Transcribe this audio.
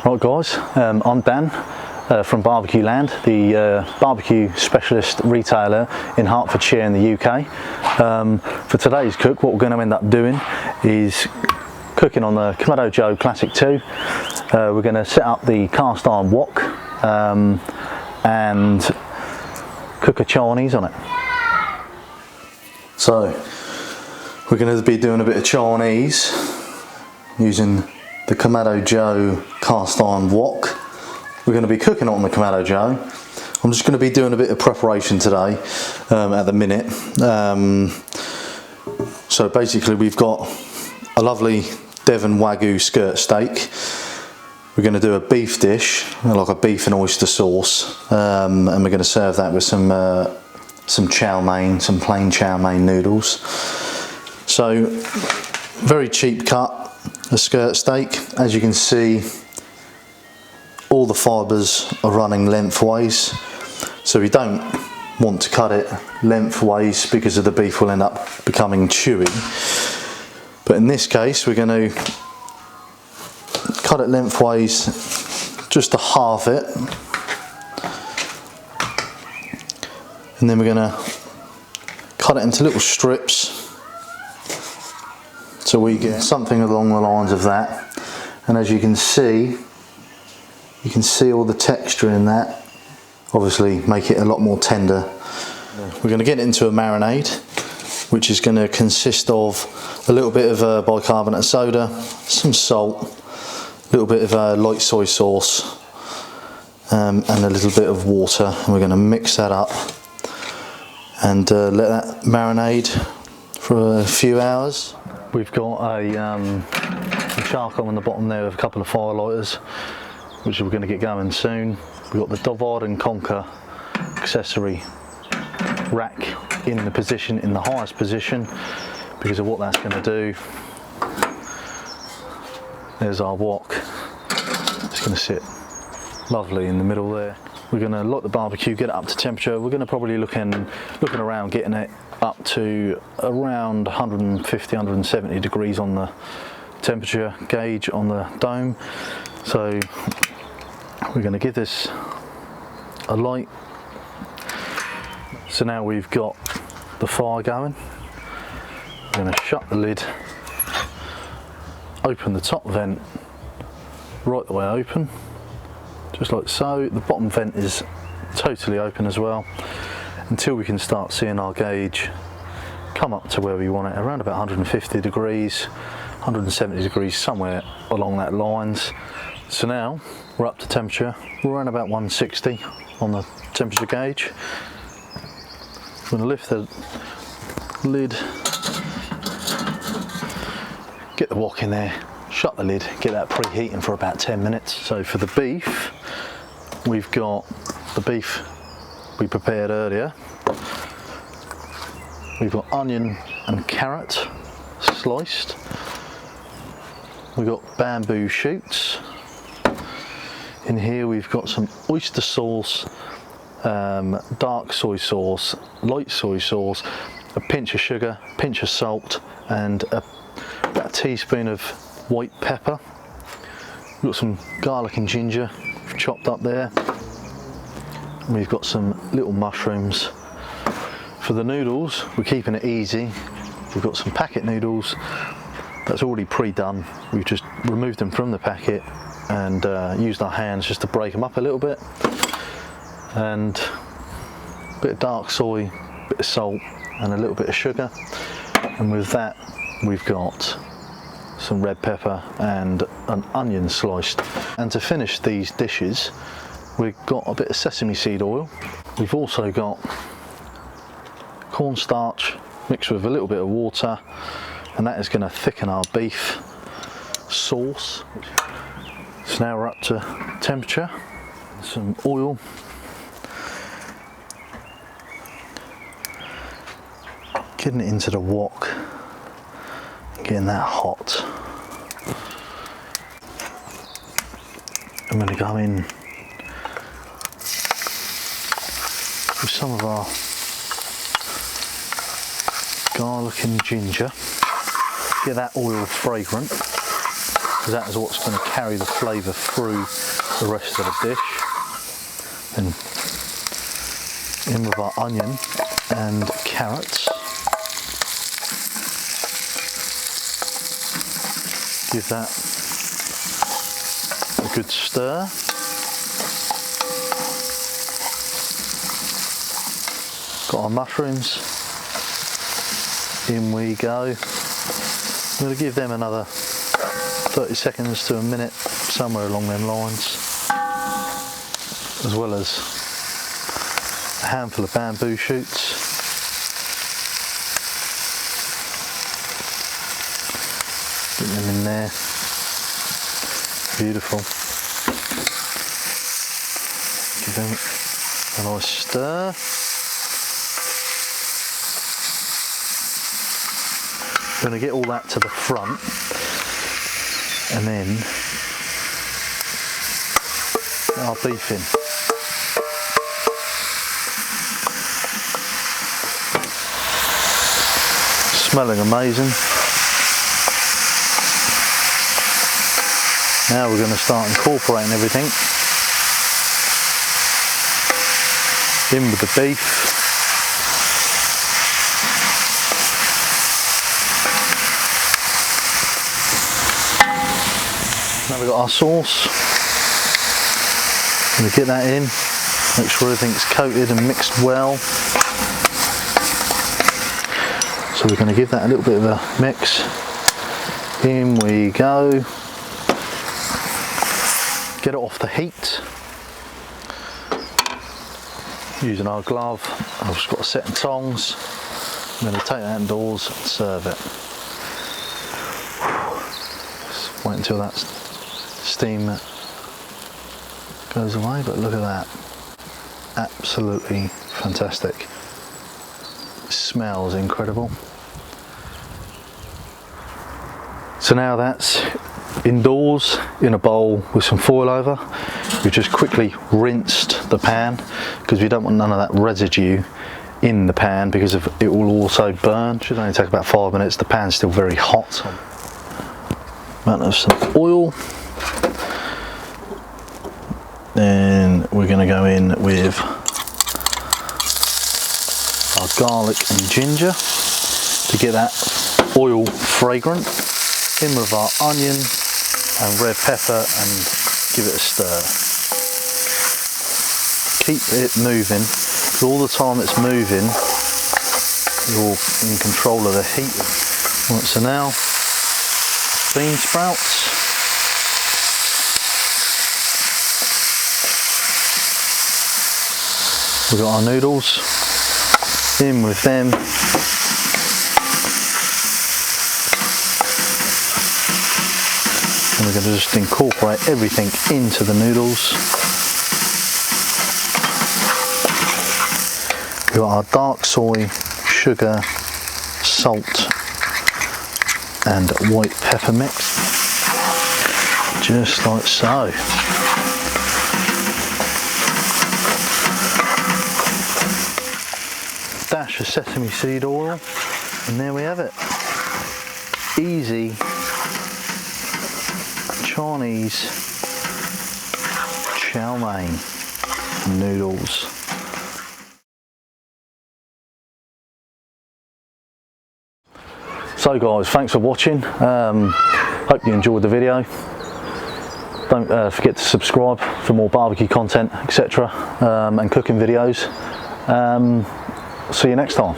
Right guys, I'm Dan from BBQLAND, the barbecue specialist retailer in Hertfordshire in the UK. For today's cook, what we're going to end up doing is cooking on the Kamado Joe Classic 2. We're going to set up the cast iron wok and cook a Chinese on it. So we're going to be doing a bit of Chinese using the Kamado Joe cast iron wok. We're going to be cooking it on the Kamado Joe. I'm just going to be doing a bit of preparation today at the minute. So basically we've got a lovely Devon Wagyu skirt steak. We're going to do a beef dish, like a beef and oyster sauce, and we're going to serve that with some chow mein, some plain chow mein noodles. So very cheap cut, a skirt steak. As you can see, all the fibres are running lengthways, so we don't want to cut it lengthways because of the beef will end up becoming chewy. But in this case we're going to cut it lengthways just to halve it, and then we're going to cut it into little strips so we get something along the lines of that. And as you can see all the texture in that, obviously make it a lot more tender. We're going to get it into a marinade, which is going to consist of a little bit of bicarbonate soda, some salt, a little bit of light soy sauce, and a little bit of water. And we're going to mix that up and let that marinade for a few hours. We've got a charcoal on the bottom there with a couple of firelighters, which we're going to get going soon. We've got the Divide and Conquer accessory rack in the highest position because of what that's going to do. There's our wok. It's going to sit lovely in the middle there. We're going to light the barbecue, get it up to temperature. We're going to probably looking around getting it up to around 150, 170 degrees on the temperature gauge on the dome. So we're going to give this a light. So now we've got the fire going. We're going to shut the lid, open the top vent right the way open, just like so. The bottom vent is totally open as well, until we can start seeing our gauge come up to where we want it, around about 150 degrees, 170 degrees, somewhere along that lines. So now we're up to temperature. We're around about 160 on the temperature gauge. I'm going to lift the lid, get the wok in there, shut the lid, get that preheating for about 10 minutes. So for the beef, we've got the beef we prepared earlier. We've got onion and carrot sliced. We've got bamboo shoots. In here we've got some oyster sauce, dark soy sauce, light soy sauce, a pinch of sugar, pinch of salt, and about a teaspoon of white pepper. We've got some garlic and ginger chopped up there. And we've got some little mushrooms. For the noodles, we're keeping it easy. We've got some packet noodles that's already pre-done. We've just removed them from the packet and used our hands just to break them up a little bit. And a bit of dark soy, a bit of salt, and a little bit of sugar. And with that, we've got some red pepper and an onion sliced. And to finish these dishes, we've got a bit of sesame seed oil. We've also got cornstarch mixed with a little bit of water, and that is going to thicken our beef sauce. So now we're up to temperature. Some oil. Getting it into the wok, getting that hot. I'm going to go in with some of our garlic and ginger, get that oil fragrant. because that is what's going to carry the flavour through the rest of the dish. And in with our onion and carrots. Give that a good stir. Got our mushrooms. In we go. I'm going to give them another 30 seconds to a minute, somewhere along them lines, as well as a handful of bamboo shoots. Get them in there. Beautiful. Give them a nice stir. We're going to get all that to the front, and then get our beef in. Smelling amazing. Now we're going to start incorporating everything in with the beef. Now we've got our sauce. I'm going to get that in, make sure everything's coated and mixed well. So we're going to give that a little bit of a mix. In we go. Get it off the heat. Using our glove, I've just got a set of tongs. I'm going to take that indoors and serve it. Just wait until that steam goes away, but look at that. Absolutely fantastic. It smells incredible. So now that's indoors in a bowl with some foil over. We've just quickly rinsed the pan because we don't want none of that residue in the pan because it will also burn. Should only take about 5 minutes. The pan's still very hot. Amount of some oil. Then we're going to go in with our garlic and ginger to get that oil fragrant. In with our onion and red pepper and give it a stir. Keep it moving, because all the time it's moving you're in control of the heat. Right, so now bean sprouts. We've got our noodles. In with them. And we're going to just incorporate everything into the noodles. We've got our dark soy, sugar, salt and white pepper mix. Just like so. Dash of sesame seed oil, and there we have it. Easy Chinese chow mein noodles. So guys, thanks for watching. Hope you enjoyed the video. Don't forget to subscribe for more barbecue content, etc. And cooking videos. See you next time.